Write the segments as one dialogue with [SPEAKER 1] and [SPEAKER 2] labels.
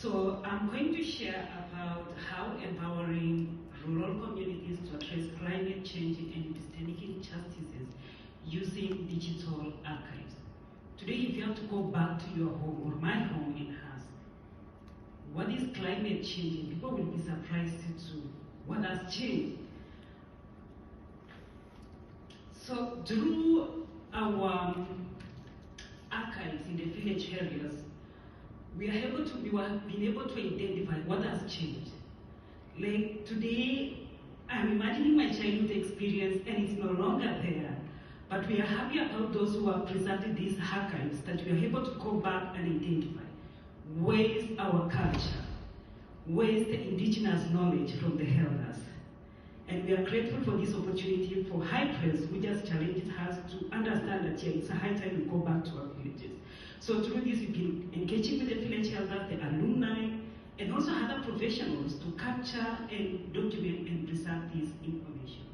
[SPEAKER 1] So I'm going to share about how empowering rural communities to address climate change and epistemic injustices using digital archives. Today, if you have to go back to your home or my home and ask, what is climate change? People will be surprised to what has changed. So through our archives in the village areas, we have been able to identify what has changed. Like today, I'm imagining my childhood experience and it's no longer there. But we are happy about those who have preserved these archives, that we are able to go back and identify where is our culture, where is the indigenous knowledge from the elders. And we are grateful for this opportunity for High Press, which has challenged us to understand that it's a high time we go back to our villages. So through this, we've been engaging with the village elders, the alumni, and also other professionals to capture and document and preserve this information.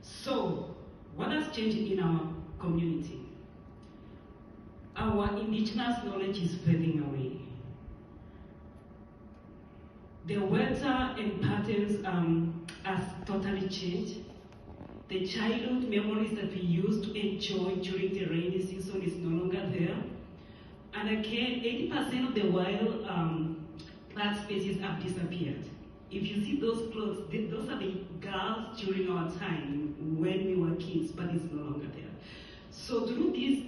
[SPEAKER 1] So, what has changed in our community? Our indigenous knowledge is fading away. The weather and patterns has totally changed. The childhood memories that we used to enjoy during the rainy season is no longer there. And again, 80% of the wild plant species have disappeared. If you see those clothes, those are the girls during our time when we were kids, but it's no longer there. So through these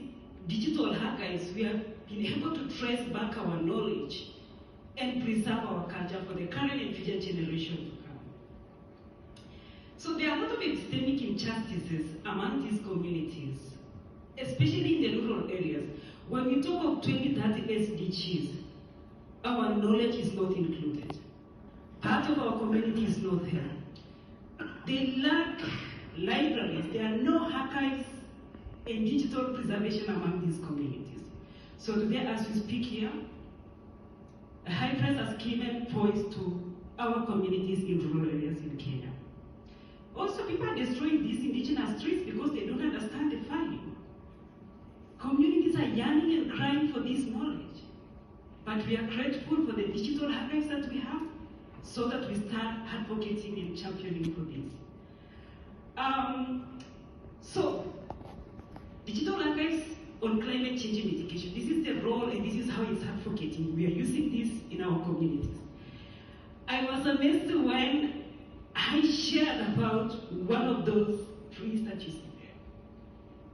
[SPEAKER 1] digital archives, we have been able to trace back our knowledge and preserve our culture for the current and future generation to come. So there are a lot of epistemic injustices among these communities, especially in the rural areas. When we talk of 2030 SDGs, our knowledge is not included. Part of our community is not there. They lack libraries. There are no archives and digital preservation among these communities. So today, as we speak here, High Press has given voice to our communities in rural areas in Kenya. Also, people are destroying these indigenous trees because they don't understand the value. Communities are yearning and crying for this knowledge. But we are grateful for the digital archives that we have, so that we start advocating and championing for this. So, digital archives on climate change mitigation. This is the role and this is how it's advocating. We are using this in our communities. I was amazed when I shared about one of those trees that you see there.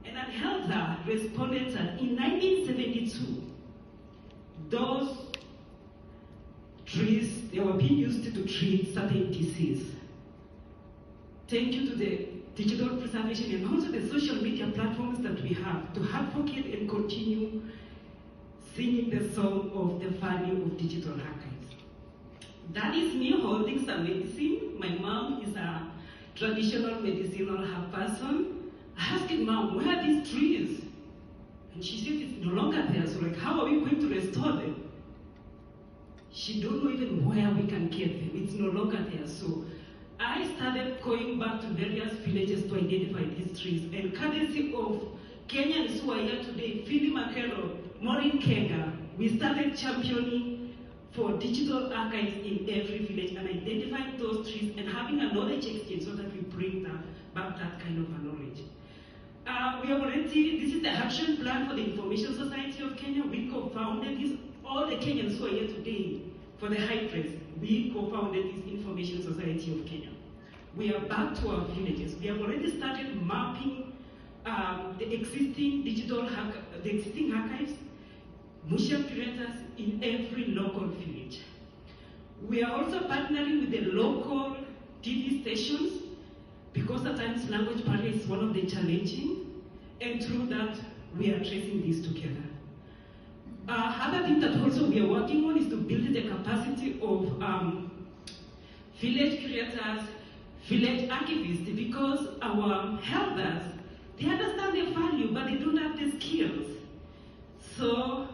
[SPEAKER 1] And an elder responded that in 1972, those trees, they were being used to treat certain disease. Thank you to the digital preservation and also the social media platforms that we have to advocate and continue singing the song of the value of digital archives. That is me holding some medicine. My mom is a traditional medicinal herb person. I asked Mom, where are these trees? And she said it's no longer there, so like, how are we going to restore them? She don't know even where we can get them. It's no longer there. So I started going back to various villages to identify these trees. And courtesy of Kenyans who are here today, Philly Makero, Maureen Kega, we started championing for digital archives in every village and identifying those trees and having a knowledge exchange so that we bring back that kind of a knowledge. We have already, this is the action plan for the Information Society of Kenya. We co-founded this, all the Kenyans who are here today for the High Press, we co-founded this Information Society of Kenya. We are back to our villages. We have already started mapping the existing archives, museum curators in every local village. We are also partnering with the local TV stations because at times language barrier is one of the challenging, and through that, we are tracing this together. Other thing that also we are working on is to build the capacity of village creators, village archivists, because our elders, they understand the value, but they don't have the skills. So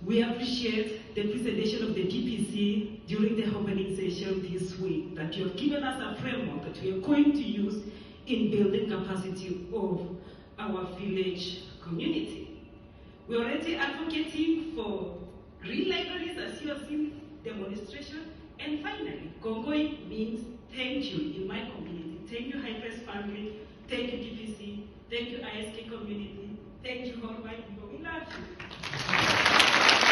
[SPEAKER 1] we appreciate the presentation of the DPC during the opening session this week, that you have given us a framework that we are going to use in building capacity of our village community. We're already advocating for green libraries, as you have seen demonstration. And finally, Kongoi means thank you in my community. Thank you, High Press Family. Thank you, DPC. Thank you, ISK community. Thank you, all white people. We love you.